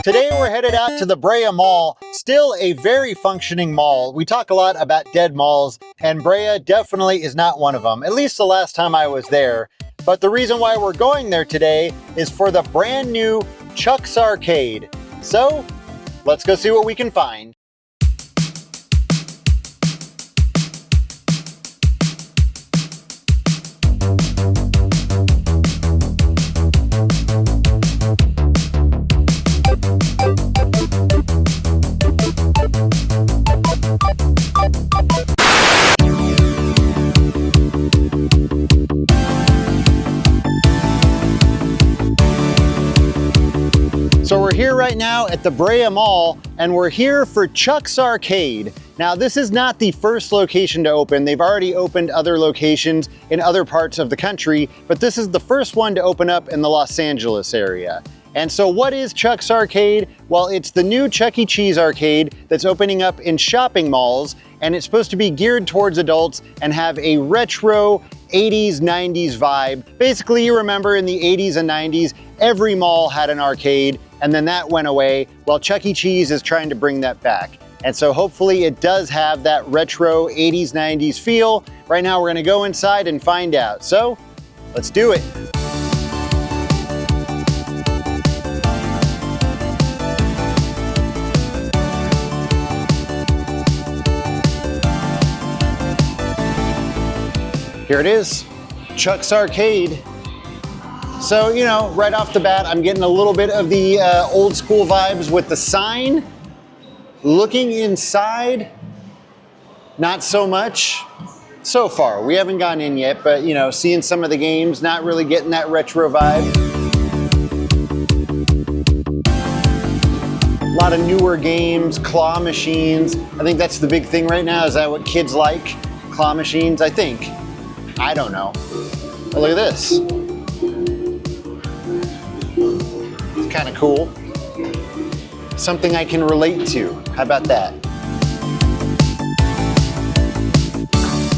Today we're headed out to the Brea Mall, still a very functioning mall. We talk a lot about dead malls, and Brea definitely is not one of them, at least the last time I was there. But the reason why we're going there today is for the brand new Chuck's Arcade. So, let's go see what we can find. So we're here right now at the Brea Mall, and we're here for Chuck's Arcade. Now, this is not the first location to open. They've already opened other locations in other parts of the country, but this is the first one to open up in the Los Angeles area. And so what is Chuck's Arcade? Well, it's the new Chuck E. Cheese arcade that's opening up in shopping malls, and it's supposed to be geared towards adults and have a retro 80s, 90s vibe. Basically, you remember in the 80s and 90s, every mall had an arcade, and then that went away. Well, Chuck E. Cheese is trying to bring that back. And so hopefully it does have that retro 80s, 90s feel. Right now we're gonna go inside and find out. So, let's do it. Here it is, Chuck's Arcade. So, you know, right off the bat, I'm getting a little bit of the old school vibes with the sign. Looking inside, not so much so far. We haven't gone in yet, but you know, seeing some of the games, not really getting that retro vibe. A lot of newer games, claw machines. I think that's the big thing right now. Is that what kids like? Claw machines, I think. I don't know. But look at this. It's kind of cool. Something I can relate to. How about that?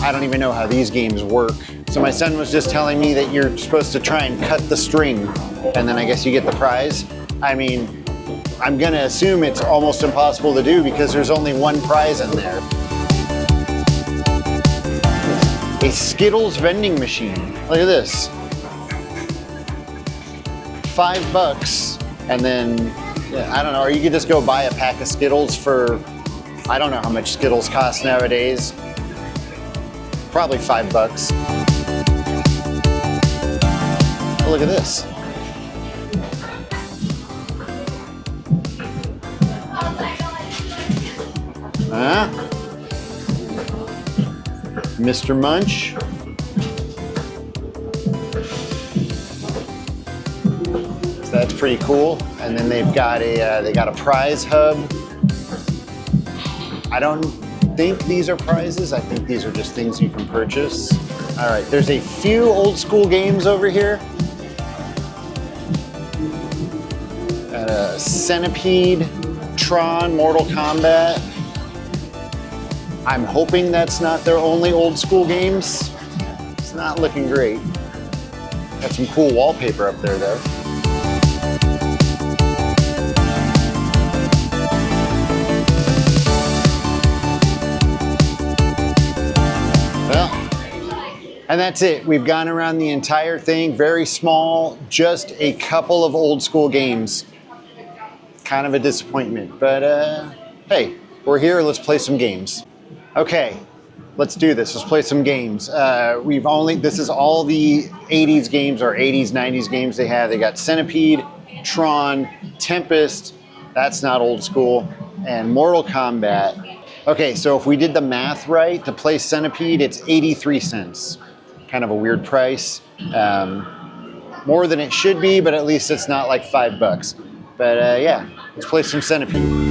I don't even know how these games work. So my son was just telling me that you're supposed to try and cut the string, and then I guess you get the prize. I mean, I'm gonna assume it's almost impossible to do because there's only one prize in there. A Skittles vending machine. Look at this. $5, and then, yeah, I don't know, or you could just go buy a pack of Skittles for, I don't know how much Skittles cost nowadays. Probably $5. Oh, look at this. Huh? Mr. Munch. So that's pretty cool. And then they've got a prize hub. I don't think these are prizes. I think these are just things you can purchase. All right, there's a few old school games over here. Got a Centipede, Tron, Mortal Kombat. I'm hoping that's not their only old school games. It's not looking great. Got some cool wallpaper up there though. Well, and that's it. We've gone around the entire thing, very small, just a couple of old school games. Kind of a disappointment, but hey, we're here, let's play some games. Okay, let's do this. Let's play some games. This is all the 80s games or 80s, 90s games they have. They got Centipede, Tron, Tempest, that's not old school, and Mortal Kombat. Okay, so if we did the math right, to play Centipede, it's 83 cents. Kind of a weird price. More than it should be, but at least it's not like $5. But yeah, let's play some Centipede.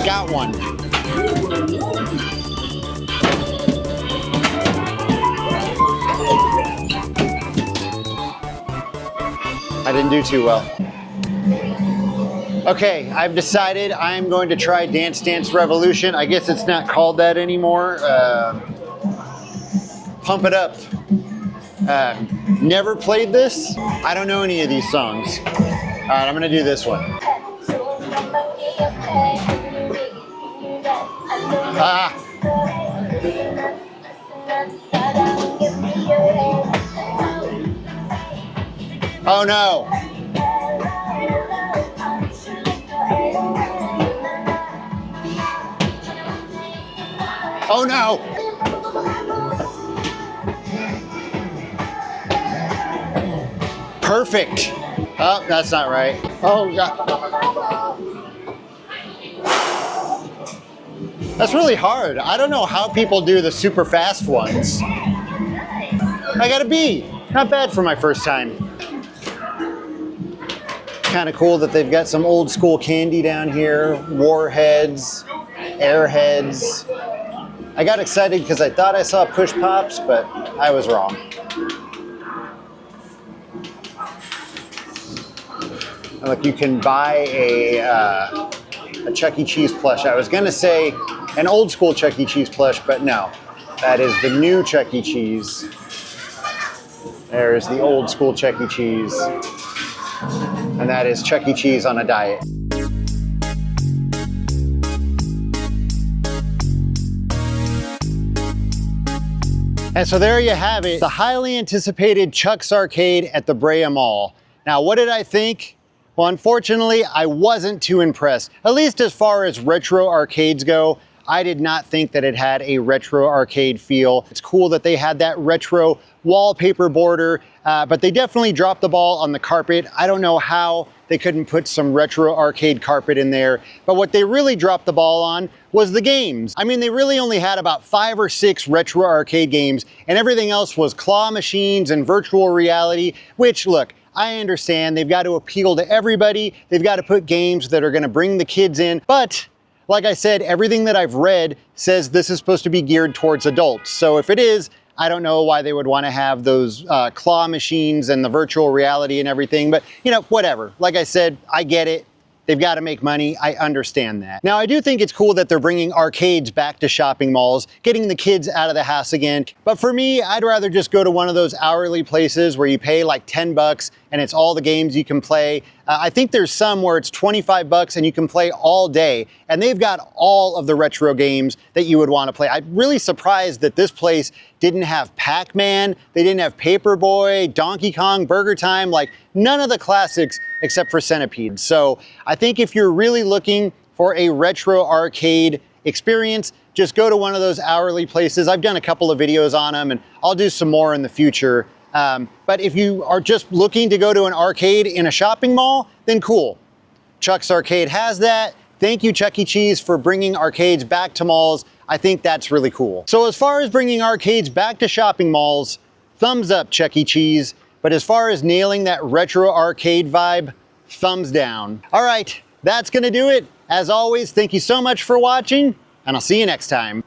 I got one. I didn't do too well. Okay, I've decided I'm going to try Dance Dance Revolution. I guess it's not called that anymore. Pump It Up. Never played this. I don't know any of these songs. All right, I'm gonna do this one. Ah. Oh no. Oh no. Perfect. Oh, that's not right. Oh God. That's really hard. I don't know how people do the super fast ones. I got a B. Not bad for my first time. Kind of cool that they've got some old school candy down here. Warheads, Airheads. I got excited because I thought I saw Push Pops, but I was wrong. And look, you can buy a Chuck E. Cheese plush. I was gonna say an old school Chuck E. Cheese plush, but no. That is the new Chuck E. Cheese. There's the old school Chuck E. Cheese. And that is Chuck E. Cheese on a diet. And so there you have it, the highly anticipated Chuck's Arcade at the Brea Mall. Now, what did I think? Well, unfortunately, I wasn't too impressed. At least as far as retro arcades go, I did not think that it had a retro arcade feel. It's cool that they had that retro wallpaper border, but they definitely dropped the ball on the carpet. I don't know how they couldn't put some retro arcade carpet in there, but what they really dropped the ball on was the games. I mean, they really only had about 5 or 6 retro arcade games, and everything else was claw machines and virtual reality, which, look, I understand they've got to appeal to everybody. They've got to put games that are gonna bring the kids in, but like I said, everything that I've read says this is supposed to be geared towards adults. So if it is, I don't know why they would want to have those claw machines and the virtual reality and everything, but you know, whatever. Like I said, I get it. They've got to make money. I understand that. Now, I do think it's cool that they're bringing arcades back to shopping malls, getting the kids out of the house again. But for me, I'd rather just go to one of those hourly places where you pay like 10 bucks and it's all the games you can play. I think there's some where it's 25 bucks and you can play all day. And they've got all of the retro games that you would want to play. I'm really surprised that this place didn't have Pac-Man, they didn't have Paperboy, Donkey Kong, Burger Time, like none of the classics except for Centipede. So I think if you're really looking for a retro arcade experience, just go to one of those hourly places. I've done a couple of videos on them and I'll do some more in the future. But if you are just looking to go to an arcade in a shopping mall, then cool. Chuck's Arcade has that. Thank you, Chuck E. Cheese, for bringing arcades back to malls. I think that's really cool. So as far as bringing arcades back to shopping malls, thumbs up, Chuck E. Cheese. But as far as nailing that retro arcade vibe, thumbs down. All right, that's gonna do it. As always, thank you so much for watching, and I'll see you next time.